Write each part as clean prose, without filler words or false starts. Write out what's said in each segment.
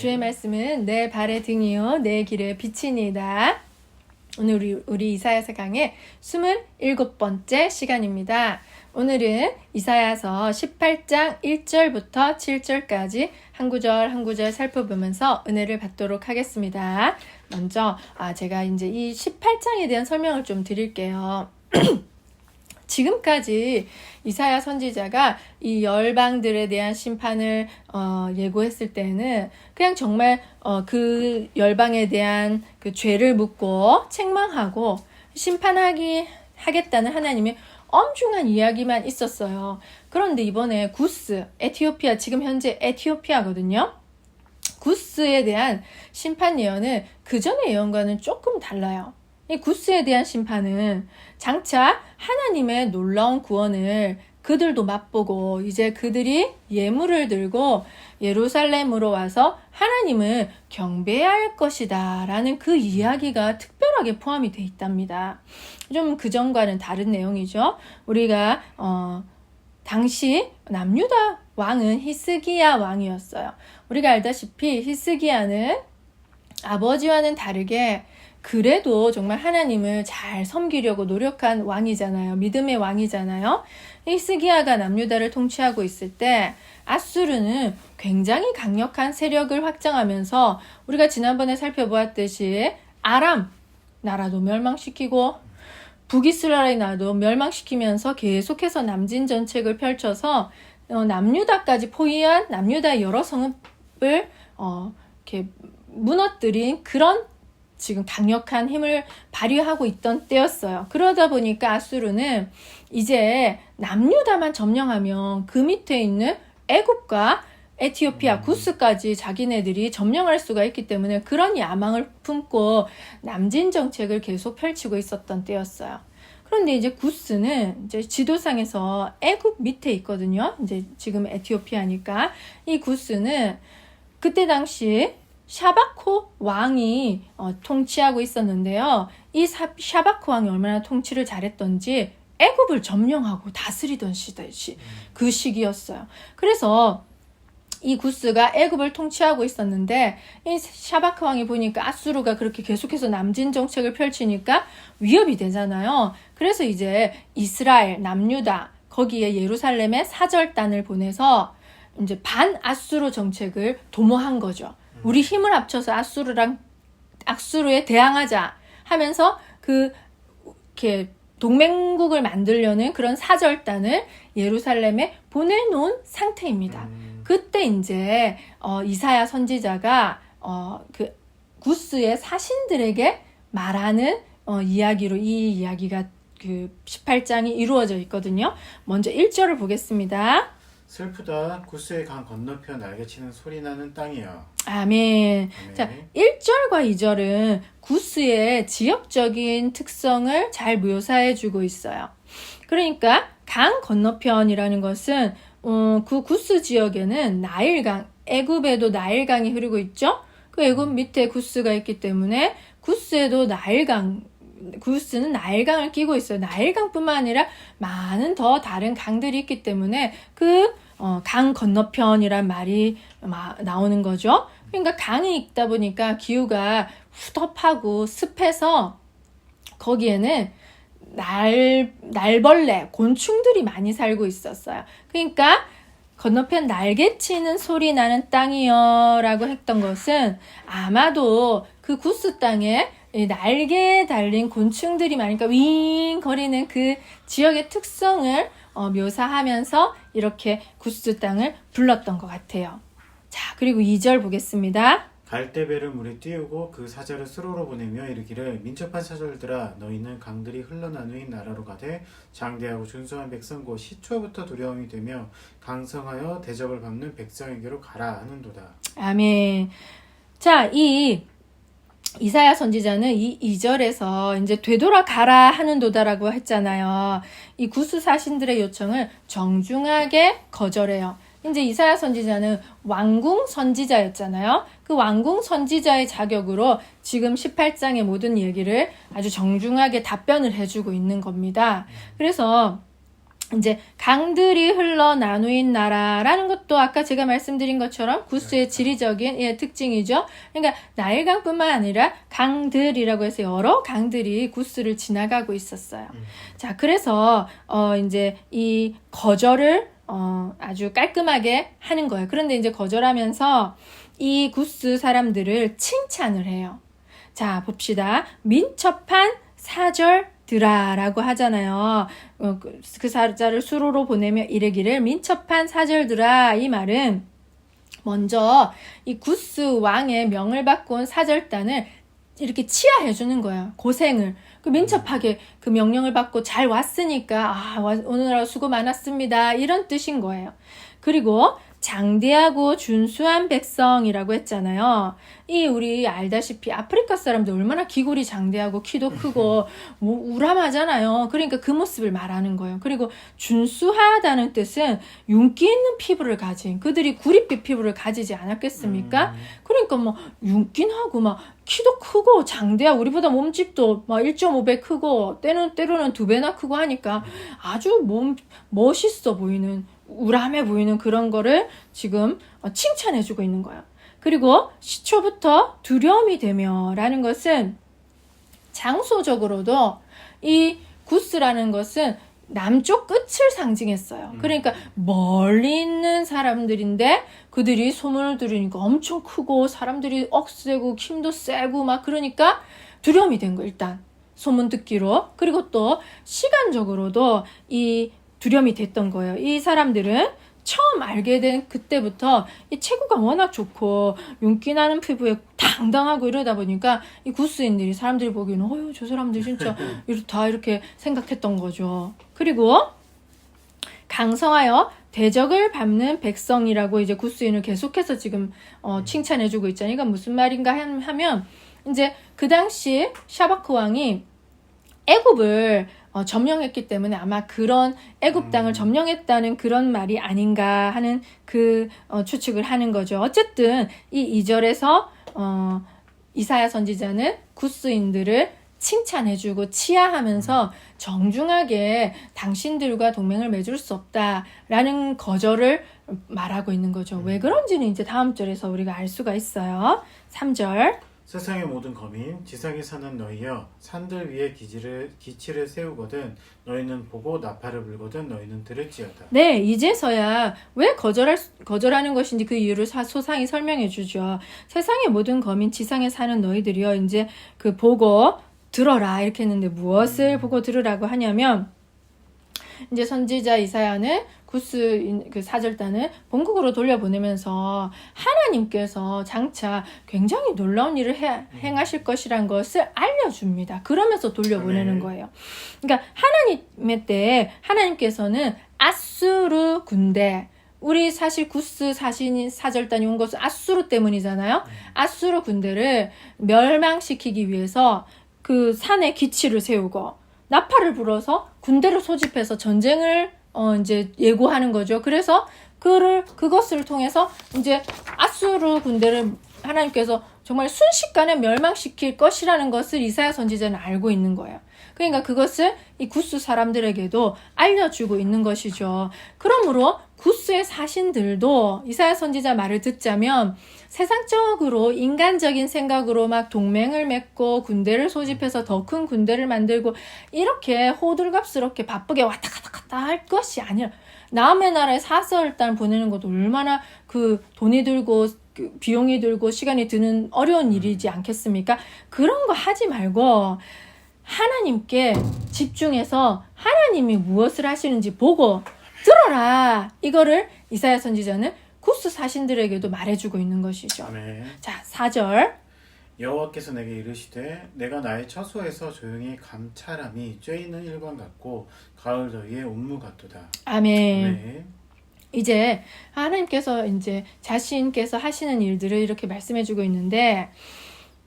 주의 말씀은 내 발의 등이요 내 길의 빛이니이다. 오늘 우리 이사야서 강의 27번째 시간입니다. 오늘은 이사야서 18장 1절부터 7절까지 한 구절 한 구절 살펴보면서 은혜를 받도록 하겠습니다. 먼저 제가 이제 이 18장에 대한 설명을 좀 드릴게요. 지금까지 이사야 선지자가 이 열방들에 대한 심판을 예고했을 때는 그냥 정말 그 열방에 대한 그 죄를 묻고 책망하고 심판하겠다는 하나님의 엄중한 이야기만 있었어요. 그런데 이번에 구스, 에티오피아, 지금 현재 에티오피아거든요. 구스에 대한 심판 예언은 그 전의 예언과는 조금 달라요. 이 구스에 대한 심판은 장차 하나님의 놀라운 구원을 그들도 맛보고 이제 그들이 예물을 들고 예루살렘으로 와서 하나님을 경배해야 할 것이다 라는 그 이야기가 특별하게 포함이 되어 있답니다. 좀 그전과는 다른 내용이죠. 우리가 당시 남유다 왕은 히스기야 왕이었어요. 우리가 알다시피 히스기야는 아버지와는 다르게 그래도 정말 하나님을 잘 섬기려고 노력한 왕이잖아요. 믿음의 왕이잖아요. 히스기야가 남유다를 통치하고 있을 때 아수르는 굉장히 강력한 세력을 확장하면서 우리가 지난번에 살펴보았듯이 아람 나라도 멸망시키고 북이스라엘 나라도 멸망시키면서 계속해서 남진 전책을 펼쳐서 남유다까지 포위한 남유다의 여러 성읍을 이렇게 무너뜨린 그런 지금 강력한 힘을 발휘하고 있던 때였어요. 그러다 보니까 아수르는 이제 남유다만 점령하면 그 밑에 있는 애굽과 에티오피아, 구스까지 자기네들이 점령할 수가 있기 때문에 그런 야망을 품고 남진 정책을 계속 펼치고 있었던 때였어요. 그런데 이제 구스는 이제 지도상에서 애굽 밑에 있거든요. 이제 지금 에티오피아니까 이 구스는 그때 당시 샤바코 왕이 통치하고 있었는데요. 이 샤바코 왕이 얼마나 통치를 잘했던지 애굽을 점령하고 다스리던 그 시기였어요. 그래서 이 구스가 애굽을 통치하고 있었는데 이 샤바코 왕이 보니까 아수르가 그렇게 계속해서 남진 정책을 펼치니까 위협이 되잖아요. 그래서 이제 이스라엘, 남유다 거기에 예루살렘에 사절단을 보내서 이제 반아수르 정책을 도모한 거죠. 우리 힘을 합쳐서 아수르에 대항하자 하면서 이렇게 동맹국을 만들려는 그런 사절단을 예루살렘에 보내놓은 상태입니다. 그때 이제 이사야 선지자가 그 구스의 사신들에게 말하는 이야기로 이 이야기가 그 18장이 이루어져 있거든요. 먼저 1절을 보겠습니다. 슬프다 구스의 강 건너편 날개치는 소리나는 땅이여. 아멘. 자, 1절과 2절은 구스의 지역적인 특성을 잘 묘사해주고 있어요. 그러니까 강 건너편이라는 것은 그 구스 지역에는 나일강, 애굽에도 나일강이 흐르고 있죠. 그 애굽 밑에 구스가 있기 때문에 구스에도 구스는 나일강을 끼고 있어요. 나일강뿐만 아니라 많은 더 다른 강들이 있기 때문에 강 건너편이란 말이 나오는 거죠. 그러니까 강이 있다 보니까 기후가 후덥하고 습해서 거기에는 날벌레, 곤충들이 많이 살고 있었어요. 그러니까 건너편 날개치는 소리 나는 땅이요 라고 했던 것은 아마도 그 구스 땅에 날개 달린 곤충들이 많으니까 윙 거리는 그 지역의 특성을 묘사하면서 이렇게 구스 땅을 불렀던 것 같아요. 자, 그리고 2절 보겠습니다. 갈대배를 물에 띄우고 그 사절을 수로로 보내며 이르기를 민첩한 사절들아 너희는 강들이 흘러나누인 나라로 가되 장대하고 준수한 백성 곧 시초부터 두려움이 되며 강성하여 대적을 밟는 백성에게로 가라 하는도다. 아멘. 자, 이 이사야 선지자는 이 2절에서 이제 되돌아가라 하는도다라고 했잖아요. 이 구스 사신들의 요청을 정중하게 거절해요. 이제 이사야 선지자는 왕궁 선지자였잖아요. 그 왕궁 선지자의 자격으로 지금 18장의 모든 얘기를 아주 정중하게 답변을 해주고 있는 겁니다. 그래서 이제 강들이 흘러 나누인 나라라는 것도 아까 제가 말씀드린 것처럼 구스의 지리적인 특징이죠. 그러니까 나일강뿐만 아니라 강들이라고 해서 여러 강들이 구스를 지나가고 있었어요. 자, 그래서 이제 이 거절을 아주 깔끔하게 하는 거예요. 그런데 이제 거절하면서 이 구스 사람들을 칭찬을 해요. 자, 봅시다. 민첩한 사절들아라고 하잖아요. 그 사자를 수로로 보내며 이르기를 민첩한 사절들아. 이 말은 먼저 이 구스 왕의 명을 받고 온 사절단을 이렇게 치하해 주는 거예요. 고생을. 그 민첩하게 그 명령을 받고 잘 왔으니까 오늘 수고 많았습니다. 이런 뜻인 거예요. 그리고 장대하고 준수한 백성이라고 했잖아요. 이 우리 알다시피 아프리카 사람들 얼마나 기골이 장대하고 키도 크고 우람하잖아요. 그러니까 그 모습을 말하는 거예요. 그리고 준수하다는 뜻은 윤기 있는 피부를 가진 그들이 구릿빛 피부를 가지지 않았겠습니까? 그러니까 뭐 윤기하고 막 키도 크고 장대하고 우리보다 몸집도 막 1.5배 크고 때로는 2배나 크고 하니까 아주 멋있어 보이는 우람해 보이는 그런 거를 지금 칭찬해주고 있는 거예요. 그리고 시초부터 두려움이 되며 라는 것은 장소적으로도 이 구스라는 것은 남쪽 끝을 상징했어요. 그러니까 멀리 있는 사람들인데 그들이 소문을 들으니까 엄청 크고 사람들이 억세고 힘도 세고 막 그러니까 두려움이 된 거예요. 일단 소문 듣기로. 그리고 또 시간적으로도 이 두려움이 됐던 거예요. 이 사람들은 처음 알게 된 그때부터 이 체구가 워낙 좋고 윤기 나는 피부에 당당하고 이러다 보니까 이 구스인들이 사람들이 보기에는 저 사람들 진짜 이렇다 이렇게 생각했던 거죠. 그리고 강성하여 대적을 밟는 백성이라고 이제 구스인을 계속해서 지금 칭찬해주고 있잖아요. 이건 무슨 말인가 하면 이제 그 당시 샤바크 왕이 애굽을 점령했기 때문에 아마 그런 애굽 땅을 점령했다는 그런 말이 아닌가 하는 그 추측을 하는 거죠. 어쨌든 이 2절에서 이사야 선지자는 구스인들을 칭찬해주고 치하하면서 정중하게 당신들과 동맹을 맺을 수 없다라는 거절을 말하고 있는 거죠. 왜 그런지는 이제 다음 절에서 우리가 알 수가 있어요. 3절 세상의 모든 거민 지상에 사는 너희여 산들 위에 기치를 세우거든 너희는 보고 나팔을 불거든 너희는 들을지어다. 네, 이제서야 왜 거절하는 것인지 그 이유를 소상히 설명해 주죠. 세상의 모든 거민 지상에 사는 너희들이여 이제 그 보고 들어라 이렇게 했는데 무엇을 보고 들으라고 하냐면 이제 선지자 이사야는 구스 그 사절단을 본국으로 돌려보내면서 하나님께서 장차 굉장히 놀라운 일을 행하실 것이란 것을 알려줍니다. 그러면서 돌려보내는 거예요. 그러니까 하나님의 때에 하나님께서는 아수르 군대 우리 사실 구스 사절단이 온 것은 아수르 때문이잖아요. 아수르 군대를 멸망시키기 위해서 그 산에 기치를 세우고 나팔을 불어서 군대를 소집해서 전쟁을 이제 예고하는 거죠. 그래서 그것을 통해서 이제 아수르 군대를 하나님께서 정말 순식간에 멸망시킬 것이라는 것을 이사야 선지자는 알고 있는 거예요. 그러니까 그것을 이 구스 사람들에게도 알려주고 있는 것이죠. 그러므로 구스의 사신들도 이사야 선지자 말을 듣자면 세상적으로 인간적인 생각으로 막 동맹을 맺고 군대를 소집해서 더 큰 군대를 만들고 이렇게 호들갑스럽게 바쁘게 왔다 갔다 할 것이 아니라 남의 나라에 사설단 보내는 것도 얼마나 그 돈이 들고 그 비용이 들고 시간이 드는 어려운 일이지 않겠습니까? 그런 거 하지 말고 하나님께 집중해서 하나님이 무엇을 하시는지 보고 들어라. 이거를 이사야 선지자는 구스 사신들에게도 말해주고 있는 것이죠. 아멘. 자, 4절. 여호와께서 내게 이르시되 내가 나의 처소에서 조용히 감찰함이 쬐이는 일광 같고 가을 더위에 운무 같도다. 아멘. 아멘. 이제 하나님께서 이제 자신께서 하시는 일들을 이렇게 말씀해주고 있는데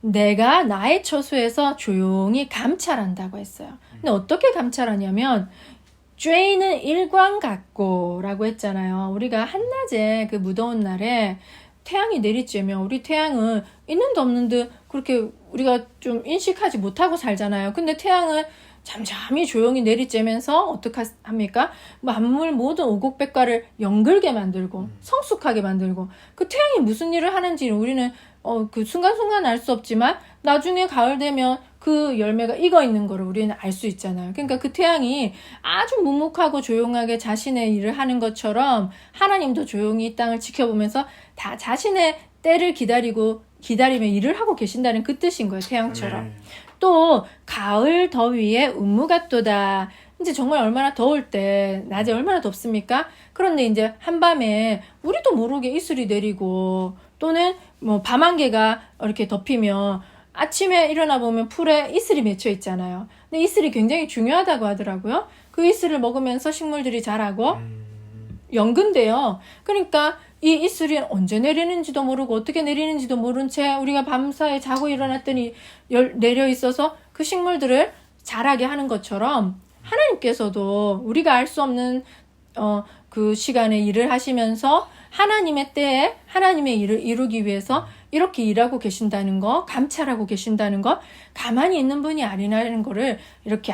내가 나의 처소에서 조용히 감찰한다고 했어요. 근데 어떻게 감찰하냐면 쬐이는 일광 같고 라고 했잖아요. 우리가 한낮에 그 무더운 날에 태양이 내리쬐면 우리 태양은 있는 듯 없는 듯 그렇게 우리가 좀 인식하지 못하고 살잖아요. 근데 태양은 잠잠히 조용히 내리쬐면서 어떻게 합니까? 만물 모든 오곡백과를 연글게 만들고 성숙하게 만들고 그 태양이 무슨 일을 하는지 우리는 그 순간순간 알 수 없지만 나중에 가을 되면 그 열매가 익어 있는 거를 우리는 알 수 있잖아요. 그러니까 그 태양이 아주 묵묵하고 조용하게 자신의 일을 하는 것처럼 하나님도 조용히 이 땅을 지켜보면서 다 자신의 때를 기다리며 일을 하고 계신다는 그 뜻인 거예요. 태양처럼. 네. 또 가을 더위에 운무같도다. 이제 정말 얼마나 더울 때 낮에 얼마나 덥습니까? 그런데 이제 한밤에 우리도 모르게 이슬이 내리고 또는 뭐 밤안개가 이렇게 덮이면 아침에 일어나 보면 풀에 이슬이 맺혀 있잖아요. 근데 이슬이 굉장히 중요하다고 하더라고요. 그 이슬을 먹으면서 식물들이 자라고 연근돼요. 그러니까 이 이슬이 언제 내리는지도 모르고 어떻게 내리는지도 모른 채 우리가 밤사이 자고 일어났더니 내려 있어서 그 식물들을 자라게 하는 것처럼 하나님께서도 우리가 알 수 없는 그 시간에 일을 하시면서 하나님의 때에 하나님의 일을 이루기 위해서 이렇게 일하고 계신다는 거, 감찰하고 계신다는 거, 가만히 있는 분이 아니라는 거를 이렇게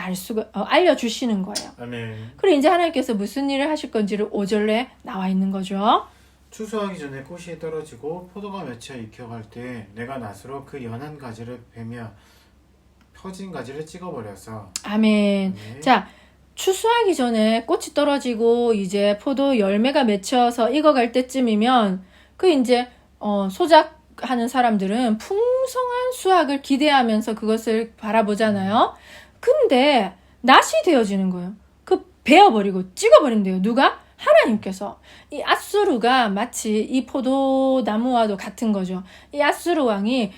알려주시는 거예요. 아멘. 그리고 이제 하나님께서 무슨 일을 하실 건지를 5절에 나와 있는 거죠. 추수하기 전에 꽃이 떨어지고 포도가 맺혀 익혀갈 때 내가 낫으로 그 연한 가지를 베며 펴진 가지를 찍어버려서. 아멘. 네. 자, 추수하기 전에 꽃이 떨어지고 이제 포도 열매가 맺혀서 익어갈 때쯤이면 그 이제 소작하는 사람들은 풍성한 수확을 기대하면서 그것을 바라보잖아요. 근데 낫이 되어지는 거예요. 그 베어버리고 찍어버린대요. 누가? 하나님께서. 이 아수르가 마치 이 포도나무와도 같은 거죠. 이 아수르 왕이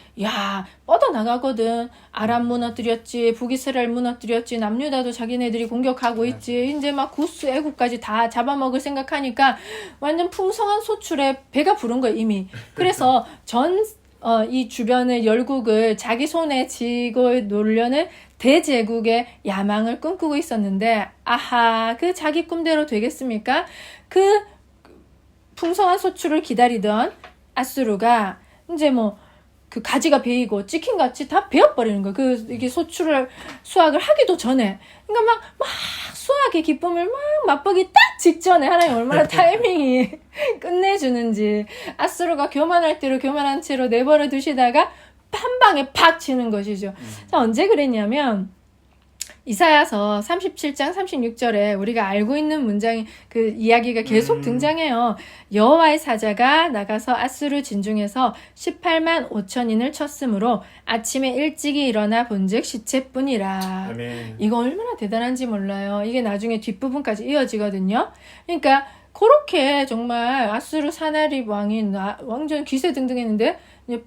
뻗어나가거든. 아람 무너뜨렸지, 북이스라엘 무너뜨렸지, 남유다도 자기네들이 공격하고 있지. 이제 막 구스 애국까지 다 잡아먹을 생각하니까 완전 풍성한 소출에 배가 부른 거예요, 이미. 그래서 이 주변의 열국을 자기 손에 쥐고 놀려는 대제국의 야망을 꿈꾸고 있었는데, 아하, 그 자기 꿈대로 되겠습니까? 그 풍성한 소출을 기다리던 아수르가 이제 그 가지가 베이고 치킨같이 다 베어버리는 거예요. 이게 수확을 하기도 전에. 그러니까 막 수확의 기쁨을 막 맛보기 딱 직전에 하나님 얼마나 타이밍이 끝내주는지. 아수르가 교만할 대로 교만한 채로 내버려 두시다가 한 방에 팍 치는 것이죠. 자, 언제 그랬냐면 이사야서 37장 36절에 우리가 알고 있는 문장이 그 이야기가 계속 등장해요. 여호와의 사자가 나가서 아수르 진중에서 18만 5천인을 쳤으므로 아침에 일찍이 일어나 본즉 시체뿐이라. 아멘. 이거 얼마나 대단한지 몰라요. 이게 나중에 뒷부분까지 이어지거든요. 그러니까 그렇게 정말 아수르 사나립 왕이 완전 기세등등했는데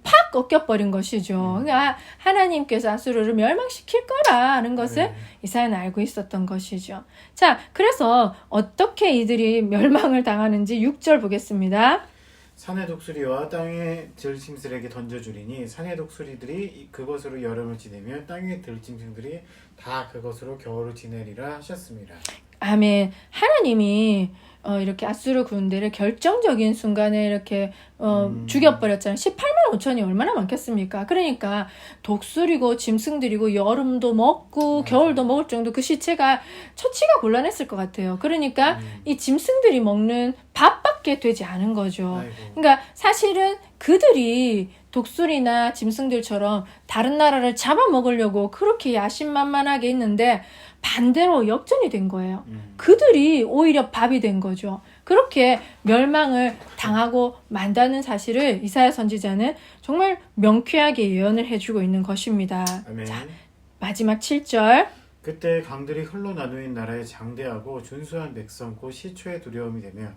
팍 꺾여버린 것이죠. 그러니까 하나님께서 아수르를 멸망시킬 거라는 것을 이사야는 알고 있었던 것이죠. 자, 그래서 어떻게 이들이 멸망을 당하는지 6절 보겠습니다. 산의 독수리와 땅의 들짐승에게 던져주리니 산의 독수리들이 그것으로 여름을 지내며 땅의 들짐승들이 다 그것으로 겨울을 지내리라 하셨습니다. 아멘. 하나님이 이렇게 아수르 군대를 결정적인 순간에 이렇게 죽여버렸잖아요. 18만 5천이 얼마나 많겠습니까? 그러니까 독수리고 짐승들이고 여름도 먹고 겨울도 먹을 정도 그 시체가 처치가 곤란했을 것 같아요. 그러니까 이 짐승들이 먹는 밥밖에 되지 않은 거죠. 아이고. 그러니까 사실은 그들이 독수리나 짐승들처럼 다른 나라를 잡아먹으려고 그렇게 야심만만하게 있는데 반대로 역전이 된 거예요. 그들이 오히려 밥이 된 거죠. 그렇게 멸망을 당하고 만다는 사실을 이사야 선지자는 정말 명쾌하게 예언을 해주고 있는 것입니다. 아멘. 자, 마지막 7절. 그때 강들이 흘러나누인 나라에 장대하고 준수한 백성 곧 시초의 두려움이 되며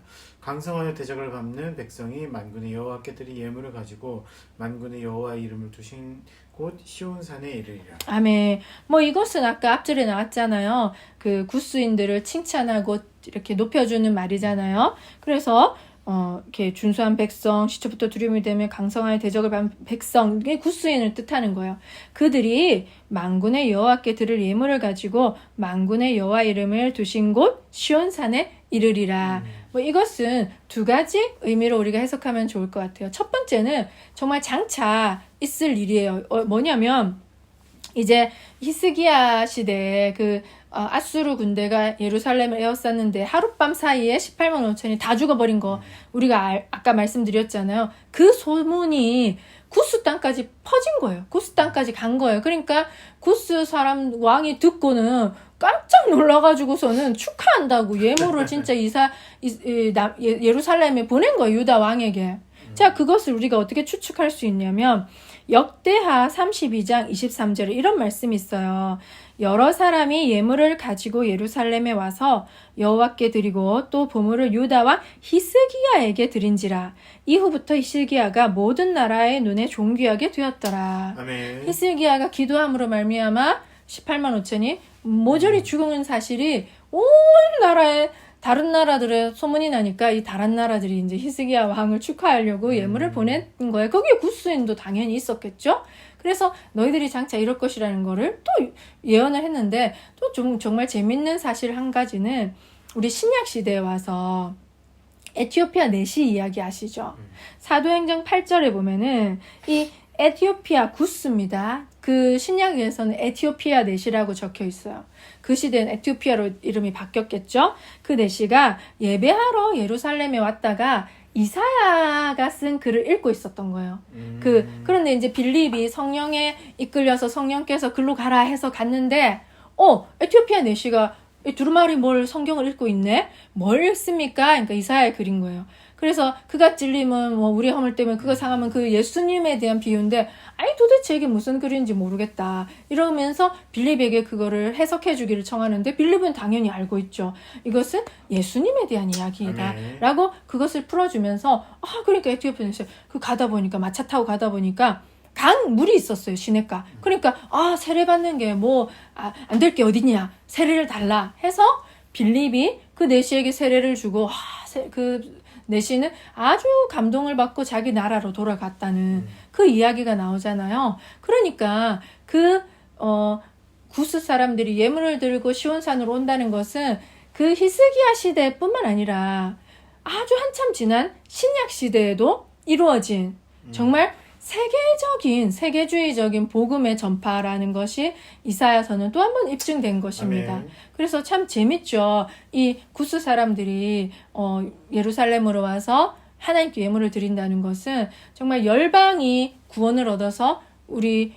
강성하여 대적을 밟는 백성이 만군의 여호와께 드린 예물을 가지고 만군의 여호와의 이름을 두신 곧 시온산에 이르리라. 아멘. 이것은 아까 앞절에 나왔잖아요. 그 구스인들을 칭찬하고 이렇게 높여주는 말이잖아요. 그래서 이렇게 준수한 백성, 시초부터 두려움이 되며 강성하여 대적을 받는 백성, 이게 구스인을 뜻하는 거예요. 그들이 만군의 여호와께 드릴 예물을 가지고 만군의 여호와 이름을 두신 곳 시온산에 이르리라. 이것은 두 가지 의미로 우리가 해석하면 좋을 것 같아요. 첫 번째는 정말 장차 있을 일이에요. 뭐냐면 이제 히스기야 시대에 아수르 군대가 예루살렘을 에워쌌는데 하룻밤 사이에 18만 5천이 다 죽어버린 거 우리가 아까 말씀드렸잖아요. 그 소문이 구스 땅까지 퍼진 거예요. 구스 땅까지 간 거예요. 그러니까 구스 사람 왕이 듣고는 깜짝 놀라가지고서는 축하한다고 예물을 진짜 예루살렘에 보낸 거예요. 유다 왕에게. 자, 그것을 우리가 어떻게 추측할 수 있냐면 역대하 32장 23절에 이런 말씀이 있어요. 여러 사람이 예물을 가지고 예루살렘에 와서 여호와께 드리고 또 보물을 유다 왕 히스기야에게 드린지라. 이후부터 히스기야가 모든 나라의 눈에 존귀하게 되었더라. 아멘. 히스기야가 기도함으로 말미암아 18만 5천이 모조리 죽은 사실이 온 나라에 다른 나라들의 소문이 나니까 이 다른 나라들이 이제 히스기야 왕을 축하하려고 예물을 보낸 거예요. 거기에 구스인도 당연히 있었겠죠. 그래서 너희들이 장차 이럴 것이라는 거를 또 예언을 했는데 또 좀 정말 재밌는 사실 한 가지는 우리 신약 시대에 와서 에티오피아 내시 이야기 아시죠? 사도행전 8절에 보면은 이 에티오피아 구스입니다. 그 신약에서는 에티오피아 내시라고 적혀 있어요. 그 시대는 에티오피아로 이름이 바뀌었겠죠. 그 내시가 예배하러 예루살렘에 왔다가 이사야가 쓴 글을 읽고 있었던 거예요. 그런데 이제 빌립이 성령에 이끌려서 성령께서 글로 가라 해서 갔는데 에티오피아 내시가 두루마리 뭘 성경을 읽고 있네? 뭘 읽습니까? 그러니까 이사야의 글인 거예요. 그래서 그가 찔림은 우리 허물 때문에 그가 상하면 그 예수님에 대한 비유인데 아니 도대체 이게 무슨 글인지 모르겠다 이러면서 빌립에게 그거를 해석해 주기를 청하는데 빌립은 당연히 알고 있죠. 이것은 예수님에 대한 이야기이다 라고 그것을 풀어주면서 그러니까 에티오피아에서 가다 보니까 마차 타고 가다 보니까 물이 있었어요. 시냇가. 그러니까 세례 받는 게 안 될 게 어디냐, 세례를 달라 해서 빌립이 그 내시에게 세례를 주고 그 내시는 아주 감동을 받고 자기 나라로 돌아갔다는 그 이야기가 나오잖아요. 그러니까 구스 사람들이 예물을 들고 시온산으로 온다는 것은 그 히스기야 시대뿐만 아니라 아주 한참 지난 신약 시대에도 이루어진 정말 세계주의적인 복음의 전파라는 것이 이사야서는 또 한 번 입증된 것입니다. 아멘. 그래서 참 재밌죠. 이 구스 사람들이 예루살렘으로 와서 하나님께 예물을 드린다는 것은 정말 열방이 구원을 얻어서 우리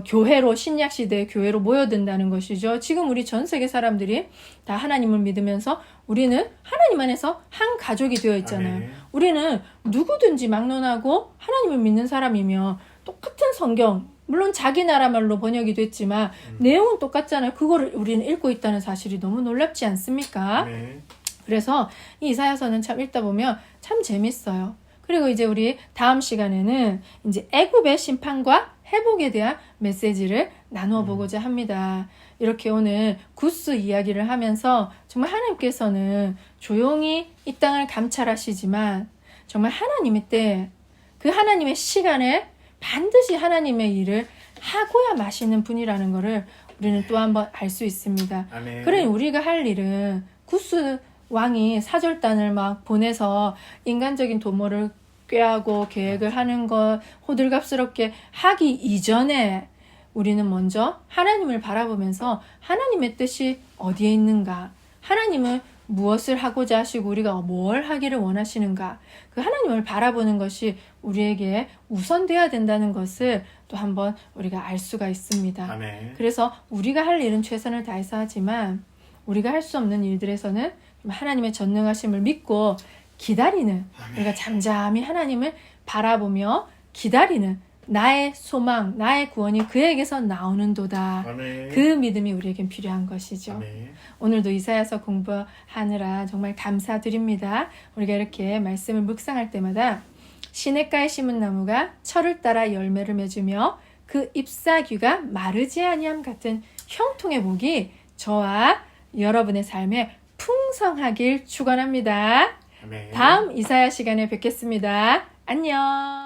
교회로 신약 시대의 교회로 모여든다는 것이죠. 지금 우리 전 세계 사람들이 다 하나님을 믿으면서 우리는 하나님 안에서 한 가족이 되어 있잖아요. 아멘. 우리는 누구든지 막론하고 하나님을 믿는 사람이면 똑같은 성경, 물론 자기 나라 말로 번역이 됐지만 내용은 똑같잖아요. 그거를 우리는 읽고 있다는 사실이 너무 놀랍지 않습니까? 아멘. 그래서 이 이사야서는 참 읽다 보면 참 재밌어요. 그리고 이제 우리 다음 시간에는 이제 애굽의 심판과 회복에 대한 메시지를 나누어 보고자 합니다. 이렇게 오늘 구스 이야기를 하면서 정말 하나님께서는 조용히 이 땅을 감찰하시지만 정말 하나님의 때, 그 하나님의 시간에 반드시 하나님의 일을 하고야 마시는 분이라는 것을 우리는 또 한번 알 수 있습니다. 아멘. 그러니 우리가 할 일은 구스 왕이 사절단을 막 보내서 인간적인 도모를 꾀하고 계획을 하는 것 호들갑스럽게 하기 이전에 우리는 먼저 하나님을 바라보면서 하나님의 뜻이 어디에 있는가, 하나님은 무엇을 하고자 하시고 우리가 뭘 하기를 원하시는가, 그 하나님을 바라보는 것이 우리에게 우선돼야 된다는 것을 또 한번 우리가 알 수가 있습니다. 아멘. 그래서 우리가 할 일은 최선을 다해서 하지만 우리가 할 수 없는 일들에서는 하나님의 전능하심을 믿고 기다리는, 우리가 잠잠히 하나님을 바라보며 기다리는 나의 소망, 나의 구원이 그에게서 나오는도다. 아멘. 그 믿음이 우리에겐 필요한 것이죠. 아멘. 오늘도 이사야서 공부하느라 정말 감사드립니다. 우리가 이렇게 말씀을 묵상할 때마다 시냇가에 심은 나무가 철을 따라 열매를 맺으며 그 잎사귀가 마르지 아니함 같은 형통의 복이 저와 여러분의 삶에 풍성하길 축원합니다. 아멘. 다음 이사야 시간에 뵙겠습니다. 안녕.